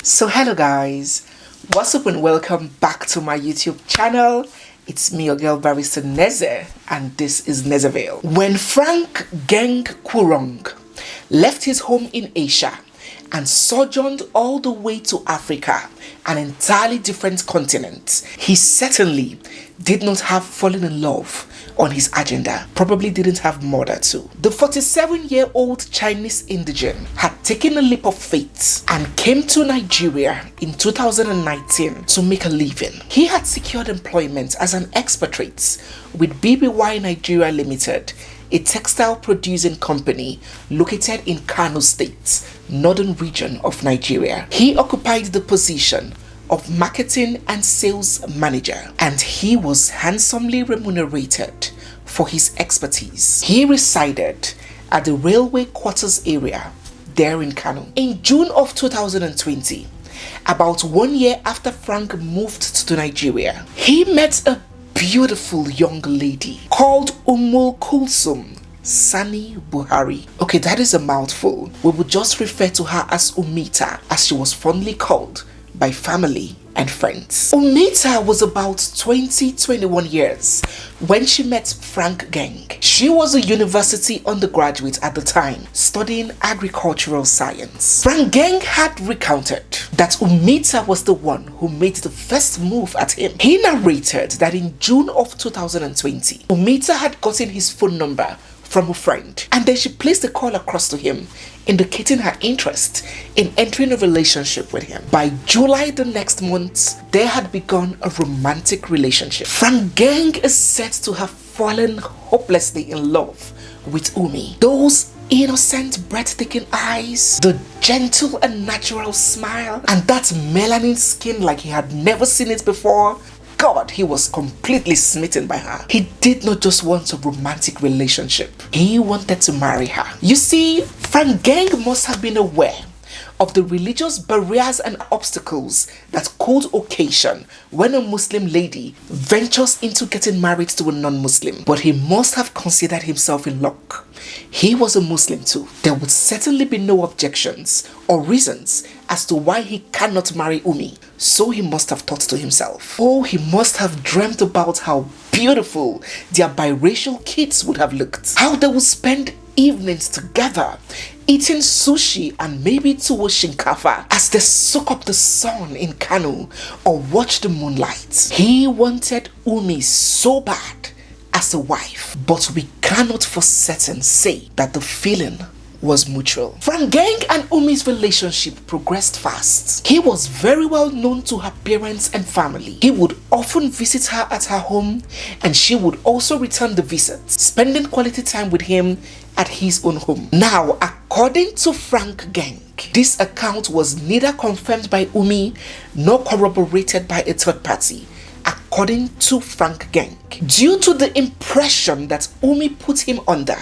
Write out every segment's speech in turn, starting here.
So hello guys, what's up and welcome back to my YouTube channel. It's me, your girl barrister Neze, and this is Nezeville. When Frank Geng Quorang left his home in Asia and sojourned all the way to Africa, an entirely different continent, he certainly did not have fallen in love on his agenda, probably didn't have murder too. The 47-year-old Chinese indigene had taken a leap of faith and came to Nigeria in 2019 to make a living. He had secured employment as an expatriate with BBY Nigeria Limited, a textile producing company located in Kano State, northern region of Nigeria. He occupied the position of marketing and sales manager, and he was handsomely remunerated for his expertise. He resided at the railway quarters area there in Kano. In June of 2020, about 1 year after Frank moved to Nigeria, he met a beautiful young lady called Kulsum Sani Buhari. Okay, that is a mouthful. We would just refer to her as Ummita, as she was fondly called by family and friends. Ummita was about 21 years when she met Frank Geng. She was a university undergraduate at the time, studying agricultural science. Frank Geng had recounted that Ummita was the one who made the first move at him. He narrated that in June of 2020, Ummita had gotten his phone number from a friend, and then she placed a call across to him, indicating her interest in entering a relationship with him. By July the next month, they had begun a romantic relationship. Frank Geng is said to have fallen hopelessly in love with Umi. Those innocent, breathtaking eyes, the gentle and natural smile, and that melanin skin like he had never seen it before. God, he was completely smitten by her. He did not just want a romantic relationship. He wanted to marry her. You see, Frank Geng must have been aware of the religious barriers and obstacles that could occasion when a Muslim lady ventures into getting married to a non-Muslim. But he must have considered himself in luck. He was a Muslim too. There would certainly be no objections or reasons as to why he cannot marry Umi. So he must have thought to himself. Oh, he must have dreamt about how beautiful their biracial kids would have looked. How they would spend evenings together, eating sushi and maybe tuwo shinkafa as they soak up the sun in Kano or watch the moonlight. He wanted Umi so bad as a wife, but we cannot for certain say that the feeling was mutual. Frank Geng and Umi's relationship progressed fast. He was very well known to her parents and family. He would often visit her at her home, and she would also return the visits, spending quality time with him at his own home. Now, according to Frank Geng, this account was neither confirmed by Umi nor corroborated by a third party. According to Frank Geng, due to the impression that Umi put him under,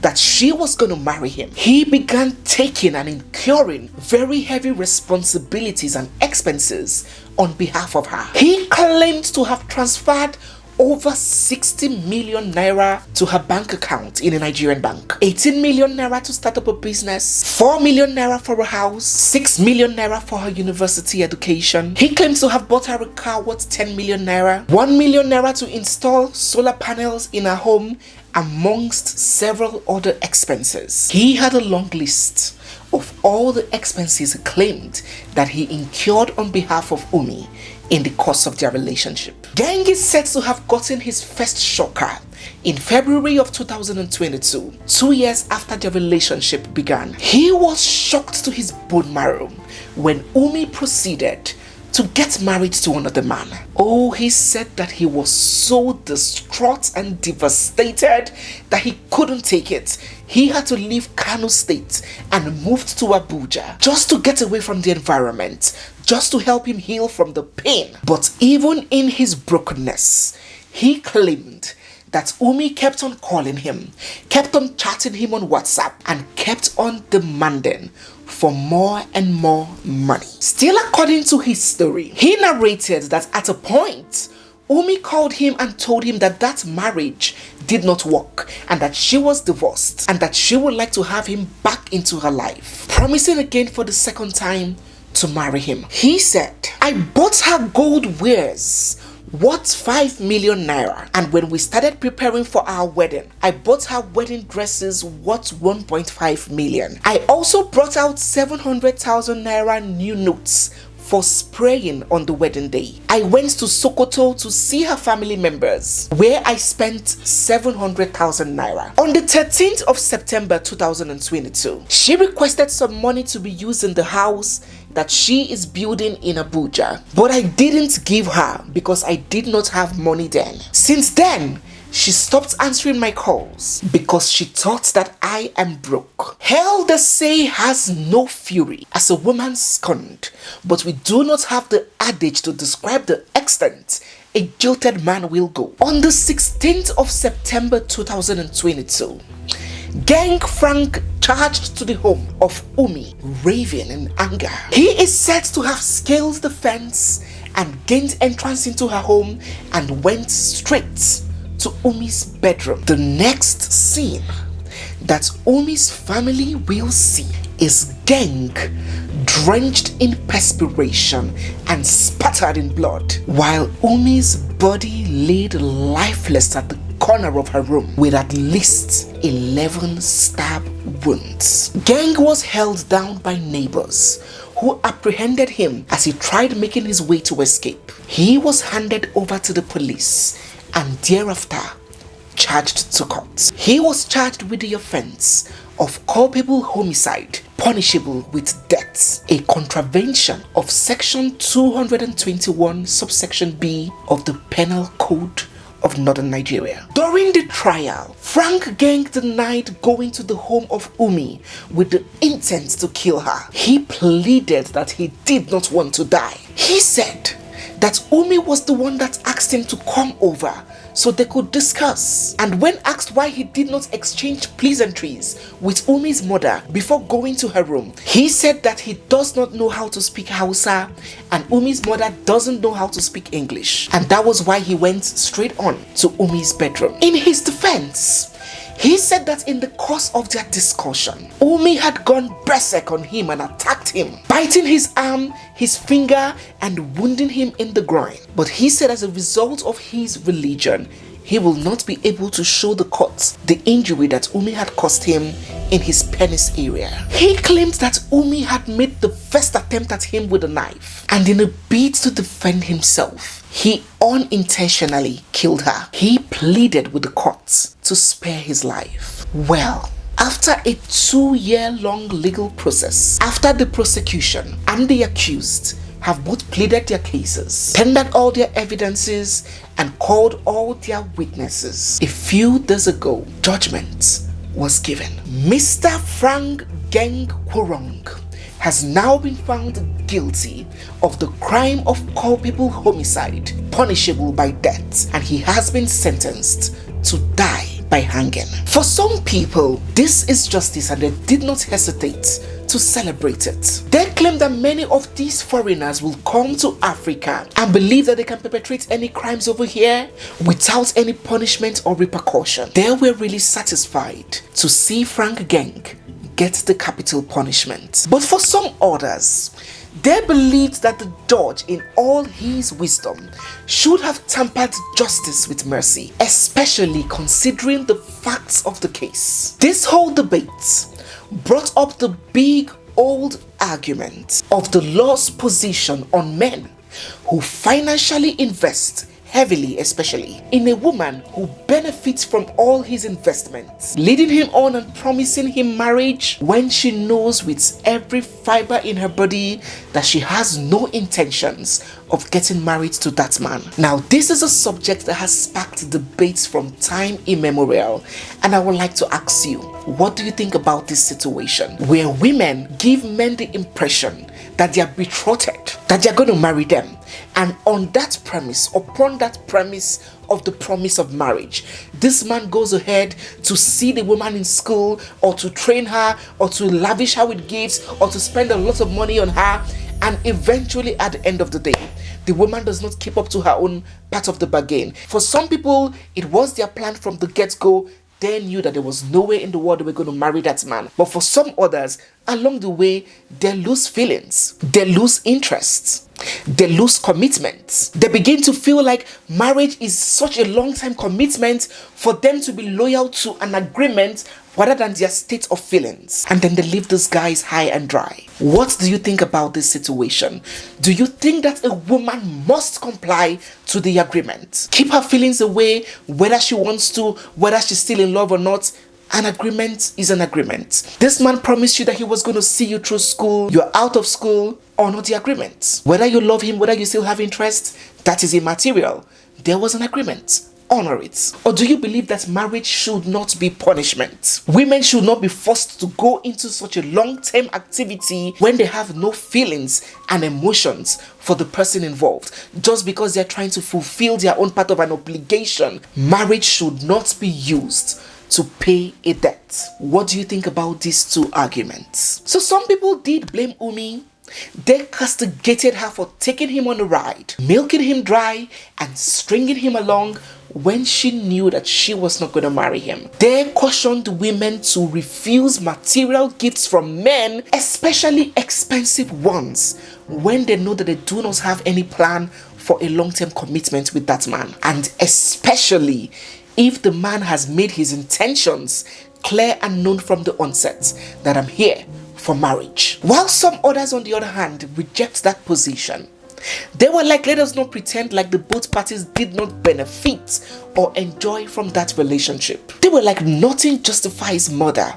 that she was going to marry him, he began taking and incurring very heavy responsibilities and expenses on behalf of her. He claimed to have transferred over 60 million naira to her bank account in a Nigerian bank, 18 million naira to start up a business, 4 million naira for a house, 6 million naira for her university education. He claims to have bought her a car worth 10 million naira, 1 million naira to install solar panels in her home, amongst several other expenses. He had a long list of all the expenses he claimed that he incurred on behalf of Umi in the course of their relationship. Geng is said to have gotten his first shocker in February of 2022, 2 years after their relationship began. He was shocked to his bone marrow when Umi proceeded to get married to another man. Oh, he said that he was so distraught and devastated that he couldn't take it. He had to leave Kano State and moved to Abuja just to get away from the environment, just to help him heal from the pain. But even in his brokenness, he claimed that Umi kept on calling him, kept on chatting him on WhatsApp, and kept on demanding for more and more money. Still according to his story, he narrated that at a point, Umi called him and told him that that marriage did not work and that she was divorced and that she would like to have him back into her life, promising again for the second time to marry him. He said, I bought her gold wares worth 5 million naira, and when we started preparing for our wedding, I bought her wedding dresses worth 1.5 million. I also brought out 700,000 naira new notes for spraying on the wedding day. I went to Sokoto to see her family members, where I spent 700,000 naira. On the 13th of September 2022, she requested some money to be used in the house that she is building in Abuja, but I didn't give her because I did not have money then. Since then, she stopped answering my calls because she thought that I am broke. Hell, they say, has no fury as a woman scorned, but we do not have the adage to describe the extent a jilted man will go. On the 16th of September 2022, Geng Frank charged to the home of Umi, raving in anger. He is said to have scaled the fence and gained entrance into her home and went straight to Umi's bedroom. The next scene that Umi's family will see is Geng drenched in perspiration and spattered in blood, while Umi's body laid lifeless at the corner of her room with at least 11 stab wounds. Geng was held down by neighbors who apprehended him as he tried making his way to escape. He was handed over to the police and thereafter charged to court. He was charged with the offense of culpable homicide, punishable with death, a contravention of section 221 subsection B of the Penal Code of Northern Nigeria. During the trial, Frank Geng denied going to the home of Umi with the intent to kill her. He pleaded that he did not want to die. He said that Umi was the one that asked him to come over so they could discuss. And when asked why he did not exchange pleasantries with Umi's mother before going to her room, he said that he does not know how to speak Hausa and Umi's mother doesn't know how to speak English. And that was why he went straight on to Umi's bedroom. In his defense, he said that in the course of their discussion, Umi had gone berserk on him and attacked him, biting his arm, his finger, and wounding him in the groin. But he said as a result of his religion, he will not be able to show the court the injury that Umi had caused him in his penis area. He claimed that Umi had made the first attempt at him with a knife, and in a bid to defend himself, he unintentionally killed her. He pleaded with the courts to spare his life. Well, after a 2-year-long legal process, after the prosecution and the accused have both pleaded their cases, tendered all their evidences, and called all their witnesses, a few days ago, judgment was given. Mr. Frank Geng Quorang has now been found guilty of the crime of culpable homicide, punishable by death, and he has been sentenced to die by hanging. For some people, this is justice and they did not hesitate to celebrate it. They claim that many of these foreigners will come to Africa and believe that they can perpetrate any crimes over here without any punishment or repercussion. They were really satisfied to see Frank Geng get the capital punishment. But for some others, they believed that the judge, in all his wisdom, should have tempered justice with mercy, especially considering the facts of the case. This whole debate brought up the big old argument of the law's position on men who financially invest heavily, especially in a woman who benefits from all his investments, leading him on and promising him marriage when she knows with every fiber in her body that she has no intentions of getting married to that man. Now, this is a subject that has sparked debates from time immemorial, and I would like to ask you, what do you think about this situation where women give men the impression that they are betrothed, that they are going to marry them, and on that premise, upon that premise of the promise of marriage, this man goes ahead to see the woman in school, or to train her, or to lavish her with gifts, or to spend a lot of money on her, and eventually at the end of the day, the woman does not keep up to her own part of the bargain. For some people, it was their plan from the get-go. they knew that there was no way in the world they were going to marry that man. But for some others, along the way, they lose feelings, they lose interests, they lose commitment. They begin to feel like marriage is such a long-time commitment for them to be loyal to an agreement rather than their state of feelings. And then they leave these guys high and dry. What do you think about this situation? Do you think that a woman must comply to the agreement? Keep her feelings away, whether she wants to, whether she's still in love or not? An agreement is an agreement. This man promised you that he was going to see you through school. You're out of school. Honor the agreement. Whether you love him, whether you still have interest, that is immaterial. There was an agreement. Honor it. Or do you believe that marriage should not be punishment? Women should not be forced to go into such a long-term activity when they have no feelings and emotions for the person involved, just because they're trying to fulfill their own part of an obligation. Marriage should not be used to pay a debt. What do you think about these two arguments? So some people did blame Umi. They castigated her for taking him on a ride, milking him dry and stringing him along when she knew that she was not going to marry him. They cautioned women to refuse material gifts from men, especially expensive ones, when they know that they do not have any plan for a long-term commitment with that man. And especially if the man has made his intentions clear and known from the onset that I'm here for marriage. While some others, on the other hand, reject that position. They were like, let us not pretend like the both parties did not benefit or enjoy from that relationship. They were like, nothing justifies murder.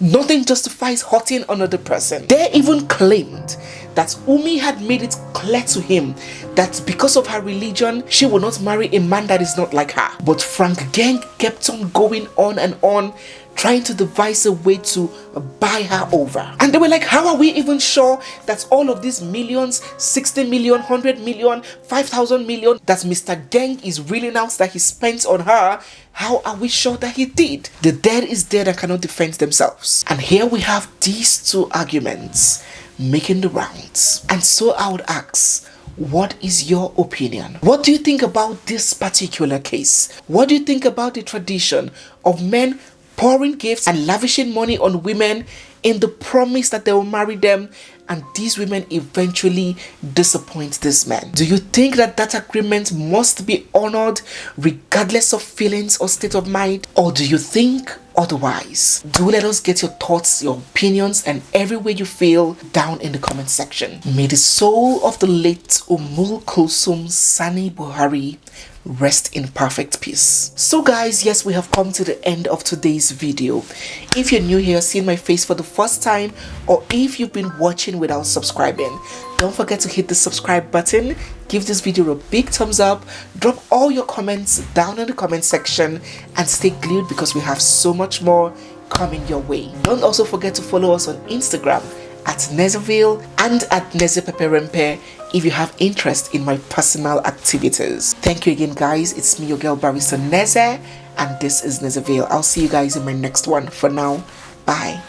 Nothing justifies hurting another person. They even claimed that Umi had made it clear to him that because of her religion, she will not marry a man that is not like her. But Frank Geng kept on going on and on, trying to devise a way to buy her over. And they were like, how are we even sure that all of these millions, 60 million, 100 million, 5,000 million, that Mr. Geng is reeling out that he spent on her, how are we sure that he did? The dead is dead and cannot defend themselves. And here we have these two arguments making the rounds. And so I would ask, what is your opinion? What do you think about this particular case? What do you think about the tradition of men pouring gifts and lavishing money on women in the promise that they will marry them, and these women eventually disappoint these men? Do you think that that agreement must be honored regardless of feelings or state of mind? Or do you think otherwise? Do let us get your thoughts, your opinions, and every way you feel down in the comment section. May the soul of the late Umul Kulsum Sani Buhari rest in perfect peace. So guys, yes, we have come to the end of today's video. If you're new here, seeing my face for the first time, or if you've been watching without subscribing, don't forget to hit the subscribe button, give this video a big thumbs up, drop all your comments down in the comment section, and stay glued because we have so much more coming your way. Don't also forget to follow us on Instagram at Nezeville and at Nezepeperempe if you have interest in my personal activities. Thank you again, guys. It's me, your girl Barrister Neze, and this is Nezeville. I'll see you guys in my next one. For now, bye.